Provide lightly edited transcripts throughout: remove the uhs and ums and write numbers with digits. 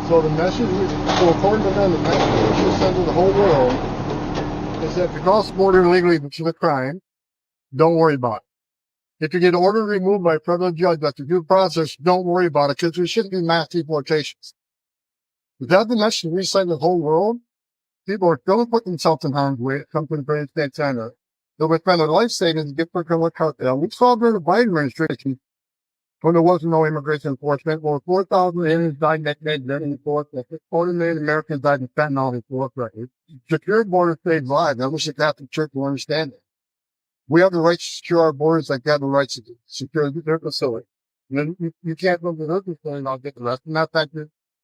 So the message, so according to them, the message we should send to the whole world is that if you cross the border illegally, which is a crime, don't worry about it. If you get ordered removed by a federal judge after due process, don't worry about it, because there shouldn't be mass deportations. Is that the message we send to the whole world? People are still putting themselves in harm's way. It comes to the United States Senator. They'll be spending life savings to get for criminal cartel. We saw during the Biden administration when there wasn't no immigration enforcement. Well, 4,000 aliens died that day during enforcement. 40 million Americans died in fentanyl enforcement. Secure border saves lives. I wish the Catholic Church will understand that. We have the right to secure our borders like they have the right to secure their facility. And then you can't go to their facility and not get arrested. Matter of fact,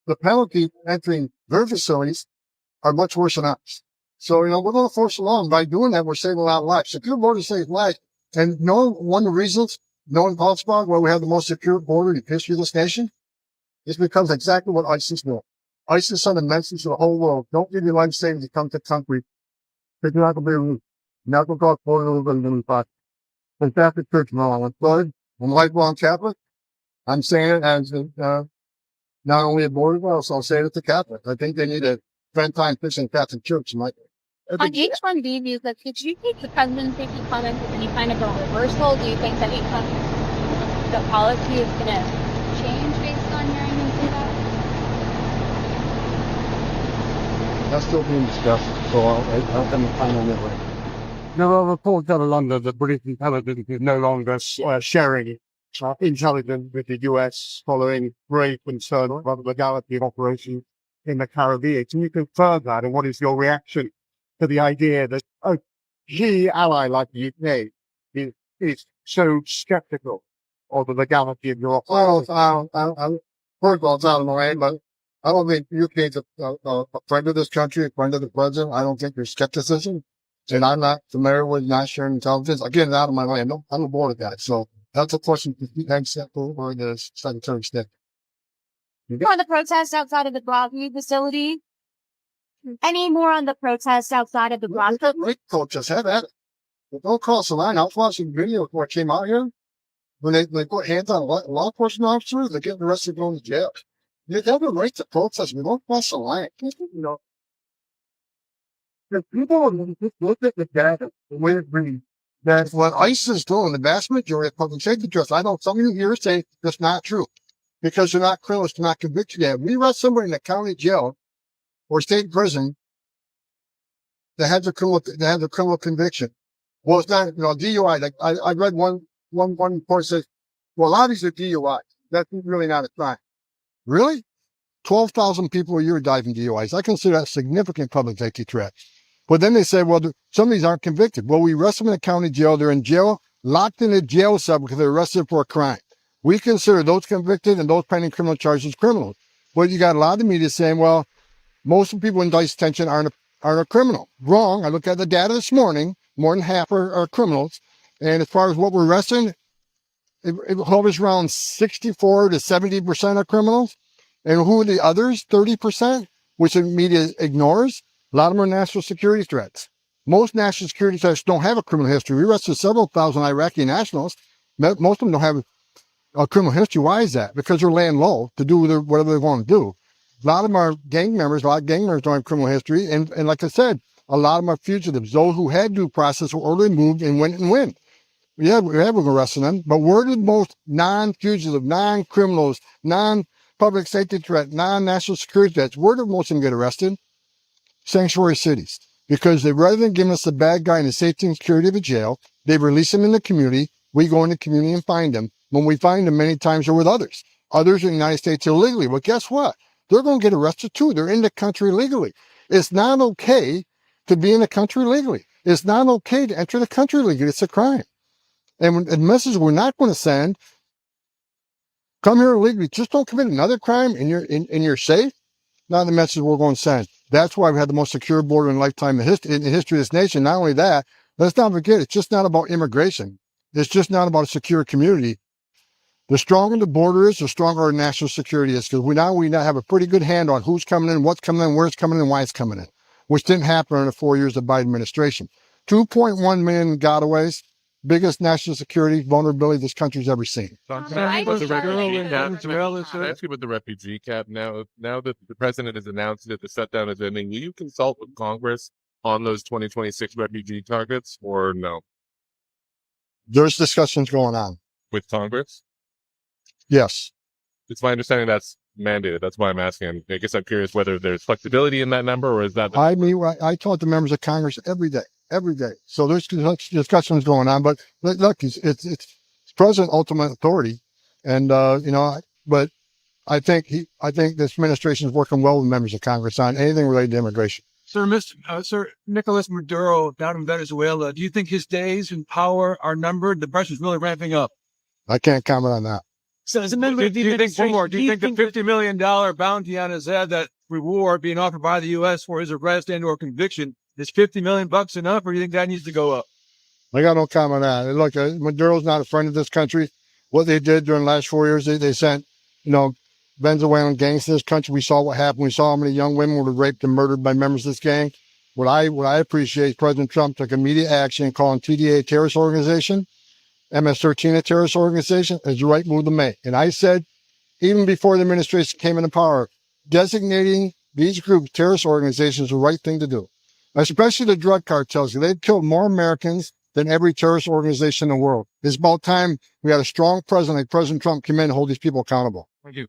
the penalty entering their facilities are much worse than ours. So, we're going to force along. By doing that, we're saving a lot of lives. Secure border saves lives. And one of the reasons no one talks about why we have the most secure border in the history of this nation is because exactly what ISIS will. ISIS sent a message to the whole world. Don't give your life savings to come to the country. Because you're not going to be removed. You're not going to cross border illegally in the process. The Catholic Church, no, I'm sorry. I'm a lifelong Catholic. I'm saying it as not only a border, but also I'm saying it to Catholic. I think they need to spend time fixing Catholic Church. On H-1B visa, could you think the presidency can come into any kind of a reversal? Do you think that the policy is going to change based on hearing him say that? That's still being discussed, so I'll have to find on that way. There are reports out of London that British intelligence is no longer sharing intelligence with the US following grave concern about the legality of operations in the Caribbean. Can you confirm that, and what is your reaction to the idea that a key ally like the UK is so skeptical of the legality of your operations? Well, first of all, it's out of my way, but I don't think the UK is a friend of this country, a friend of the president. I don't think there's skepticism. And I'm not familiar with not sharing intelligence. Again, it's out of my way. I'm on board with that. So that's a question for the example or the Secretary of State. On the protests outside of the Broadview facility? Any more on the protests outside of the Broadview? Great protests, have at it. Don't cross the line. I was watching video before I came out here. When they put hands on law enforcement officers, they're getting arrested going to jail. You have a right to protest. We don't cross the line. The people just look at the data the way it reads. That's what ICE is doing. The vast majority of public safety trusts. I know some of you here say that's not true because they're not criminals, they're not convicted yet. We arrest somebody in the county jail or state prison that has a criminal conviction. Well, it's not, DUI. Like I read one report says, well, a lot of these are DUIs. That's really not a crime. Really? 12,000 people a year die from DUIs. I consider that a significant public safety threat. But then they say, well, some of these aren't convicted. Well, we arrest them in the county jail. They're in jail, locked in a jail cell because they're arrested for a crime. We consider those convicted and those pending criminal charges criminals. But you got a lot of the media saying, well, most of the people in ICE detention aren't a criminal. Wrong. I looked at the data this morning. More than half are criminals. And as far as what we're arresting, it hovers around 64 to 70% are criminals. And who are the others? 30%, which the media ignores. A lot of them are national security threats. Most national security threats don't have a criminal history. We arrested several thousand Iraqi nationals. Most of them don't have a criminal history. Why is that? Because they're laying low to do whatever they want to do. A lot of them are gang members. A lot of gang members don't have criminal history. And like I said, a lot of them are fugitives. Those who had due process were ordered moved and went and win. Yeah, we're arresting them. But where did most non-fugitive, non-criminals, non-public safety threat, non-national security threats, where did most of them get arrested? Sanctuary cities. Because rather than giving us the bad guy in the safety and security of a jail, they release them in the community. We go in the community and find them. When we find them, many times they're with others. Others in the United States illegally. Well, guess what? They're going to get arrested too. They're in the country legally. It's not okay to be in the country legally. It's not okay to enter the country legally. It's a crime. And the message we're not going to send, come here illegally, just don't commit another crime and you're safe. Not the message we're going to send. That's why we had the most secure border in lifetime in the history of this nation. Not only that, let's not forget, it's just not about immigration. It's just not about a secure community. The stronger the border is, the stronger our national security is, because we now have a pretty good hand on who's coming in, what's coming in, where it's coming in, and why it's coming in, which didn't happen in the 4 years of Biden administration. 2.1 million gotaways. biggest national security vulnerability this country's ever seen. I Can I ask you about the don't refugee cap? think Can I ask you about the refugee cap now? Now that the president has announced that the shutdown is ending, will you consult with Congress on those 2026 refugee targets, or no? There's discussions going on. With Congress? Yes. It's my understanding that's mandated. That's why I'm asking. I guess I'm curious whether there's flexibility in that number, or is that I mean, I talk to members of Congress every day. So there's discussions going on, but look, it's president ultimate authority. And, but I think this administration is working well with members of Congress on anything related to immigration. Sir Nicolas Maduro down in Venezuela, do you think his days in power are numbered? The pressure's really ramping up. I can't comment on that. So as a member of the administration, do you think the $50 million bounty on his head, that reward being offered by the U.S. for his arrest and or conviction, is $50 million enough, or do you think that needs to go up? I got no comment on that. Look, Maduro's not a friend of this country. What they did during the last 4 years, they sent, Venezuelan gangs to this country. We saw what happened. We saw how many young women were raped and murdered by members of this gang. What I appreciate is President Trump took immediate action calling TDA a terrorist organization, MS-13 a terrorist organization, is the right move to make. And I said, even before the administration came into power, designating these groups terrorist organizations is the right thing to do. Especially the drug cartels. They've killed more Americans than every terrorist organization in the world. It's about time we had a strong president like President Trump come in and hold these people accountable. Thank you.